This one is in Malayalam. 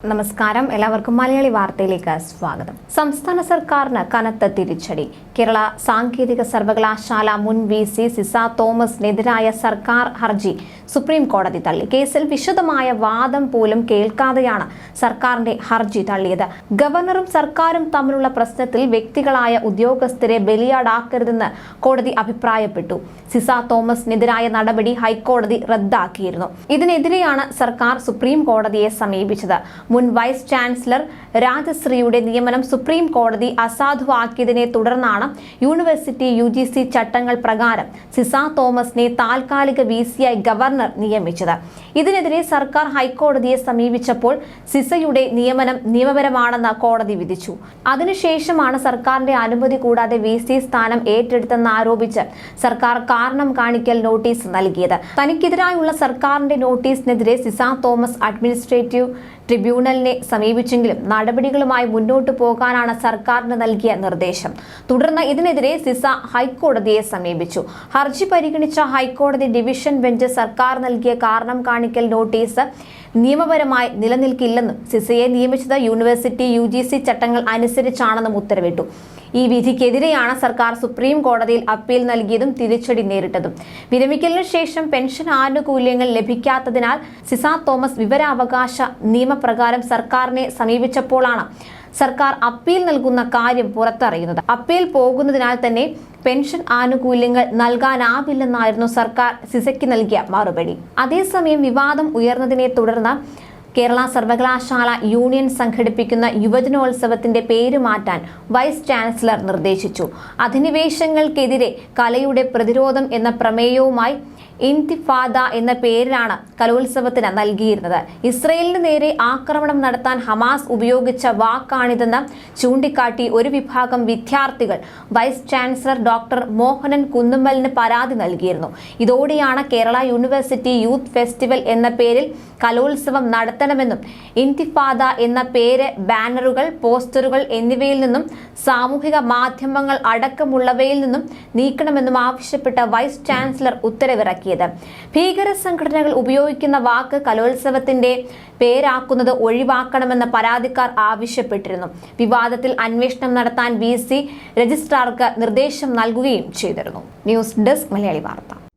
നമസ്കാരം, എല്ലാവർക്കും മലയാളി വാർത്തയിലേക്ക് സ്വാഗതം. സംസ്ഥാന സർക്കാരിന് കനത്ത തിരിച്ചടി. കേരള സാങ്കേതിക സർവകലാശാല മുൻ VC സിസ തോമസിനെതിരായ സർക്കാർ ഹർജി സുപ്രീം കോടതി തള്ളി. കേസിൽ വിശദമായ വാദം പോലും കേൾക്കാതെയാണ് സർക്കാരിന്റെ ഹർജി തള്ളിയത്. ഗവർണറും സർക്കാരും തമ്മിലുള്ള പ്രശ്നത്തിൽ വ്യക്തികളായ ഉദ്യോഗസ്ഥരെ ബലിയാടാക്കരുതെന്ന് കോടതി അഭിപ്രായപ്പെട്ടു. സിസ തോമസിനെതിരായ നടപടി ഹൈക്കോടതി റദ്ദാക്കിയിരുന്നു. ഇതിനെതിരെയാണ് സർക്കാർ സുപ്രീം കോടതിയെ സമീപിച്ചത്. മുൻ വൈസ് ചാൻസലർ രാജശ്രീയുടെ നിയമനം സുപ്രീം കോടതി അസാധുവാക്കിയതിനെ തുടർന്നാണ് യൂണിവേഴ്സിറ്റി UGC ചട്ടങ്ങൾ പ്രകാരം സിസ തോമസിനെ താൽക്കാലിക VCയായി ഗവർണർ നിയമിച്ചത്. ഇതിനെതിരെ സർക്കാർ ഹൈക്കോടതിയെ സമീപിച്ചപ്പോൾ സിസയുടെ നിയമനം നിയമപരമാണെന്ന് കോടതി വിധിച്ചു. അതിനുശേഷമാണ് സർക്കാരിന്റെ അനുമതി കൂടാതെ VC സ്ഥാനം ഏറ്റെടുത്തെന്നാരോപിച്ച് സർക്കാർ കാരണം കാണിക്കൽ നോട്ടീസ് നൽകിയത്. തനിക്കെതിരായുള്ള സർക്കാരിന്റെ നോട്ടീസിനെതിരെ സിസ തോമസ് അഡ്മിനിസ്ട്രേറ്റീവ് ട്രിബ്യൂണലിനെ സമീപിച്ചെങ്കിലും നടപടികളുമായി മുന്നോട്ടു പോകാനാണ് സർക്കാരിന് നൽകിയ നിർദ്ദേശം. തുടർന്ന് ഇതിനെതിരെ സിസ ഹൈക്കോടതിയെ സമീപിച്ചു. ഹർജി പരിഗണിച്ച ഹൈക്കോടതി ഡിവിഷൻ ബെഞ്ച് സർക്കാർ നൽകിയ കാരണം കാണിക്കൽ നോട്ടീസ് നിയമപരമായി നിലനിൽക്കില്ലെന്നും സിസയെ നിയമിച്ചത് യൂണിവേഴ്സിറ്റി UGC ചട്ടങ്ങൾ അനുസരിച്ചാണെന്നും ഉത്തരവിട്ടു. ഈ വിധിക്കെതിരെയാണ് സർക്കാർ സുപ്രീം കോടതിയിൽ അപ്പീൽ നൽകിയതും തിരിച്ചടി നേരിട്ടതും. വിരമിക്കലിന് ശേഷം പെൻഷൻ ആനുകൂല്യങ്ങൾ ലഭിക്കാത്തതിനാൽ സിസ തോമസ് വിവരാവകാശ നിയമപ്രകാരം സർക്കാരിനെ സമീപിച്ചപ്പോഴാണ് സർക്കാർ അപ്പീൽ നൽകുന്ന കാര്യം പുറത്തറിയുന്നത്. അപ്പീൽ പോകുന്നതിനാൽ തന്നെ പെൻഷൻ ആനുകൂല്യങ്ങൾ നൽകാനാവില്ലെന്നായിരുന്നു സർക്കാർ സിസയ്ക്ക് നൽകിയ മറുപടി. അതേസമയം വിവാദം ഉയർന്നതിനെ തുടർന്ന് കേരള സർവകലാശാല യൂണിയൻ സംഘടിപ്പിക്കുന്ന യുവജനോത്സവത്തിന്റെ പേര് മാറ്റാൻ വൈസ് ചാൻസലർ നിർദ്ദേശിച്ചു. അധിനിവേശങ്ങൾക്കെതിരെ കലയുടെ പ്രതിരോധം എന്ന പ്രമേയവുമായി ഇന്തിഫാദ എന്ന പേരിലാണ് കലോത്സവത്തിന് നൽകിയിരുന്നത്. ഇസ്രയേലിന് നേരെ ആക്രമണം നടത്താൻ ഹമാസ് ഉപയോഗിച്ച വാക്കാണിതെന്ന് ചൂണ്ടിക്കാട്ടി ഒരു വിഭാഗം വിദ്യാർത്ഥികൾ വൈസ് ചാൻസലർ ഡോക്ടർ മോഹനൻ കുന്നുമ്മലിന് പരാതി നൽകിയിരുന്നു. ഇതോടെയാണ് കേരള യൂണിവേഴ്സിറ്റി യൂത്ത് ഫെസ്റ്റിവൽ എന്ന പേരിൽ കലോത്സവം നടത്തണമെന്നും ഇന്തിഫാദ എന്ന പേര് ബാനറുകൾ, പോസ്റ്ററുകൾ എന്നിവയിൽ നിന്നും സാമൂഹിക മാധ്യമങ്ങൾ അടക്കമുള്ളവയിൽ നിന്നും നീക്കണമെന്നും ആവശ്യപ്പെട്ട വൈസ് ചാൻസലർ ഉത്തരവിറക്കി. ഭീകര സംഘടനകൾ ഉപയോഗിക്കുന്ന വാക്ക് കലോത്സവത്തിന്റെ പേരാക്കുന്നത് ഒഴിവാക്കണമെന്ന് പരാതിക്കാർ ആവശ്യപ്പെട്ടിരുന്നു. വിവാദത്തിൽ അന്വേഷണം നടത്താൻ VC രജിസ്ട്രാർക്ക് നിർദ്ദേശം നൽകുകയും ചെയ്തിരുന്നു. ന്യൂസ് ഡെസ്ക് മലയാളി വാർത്ത.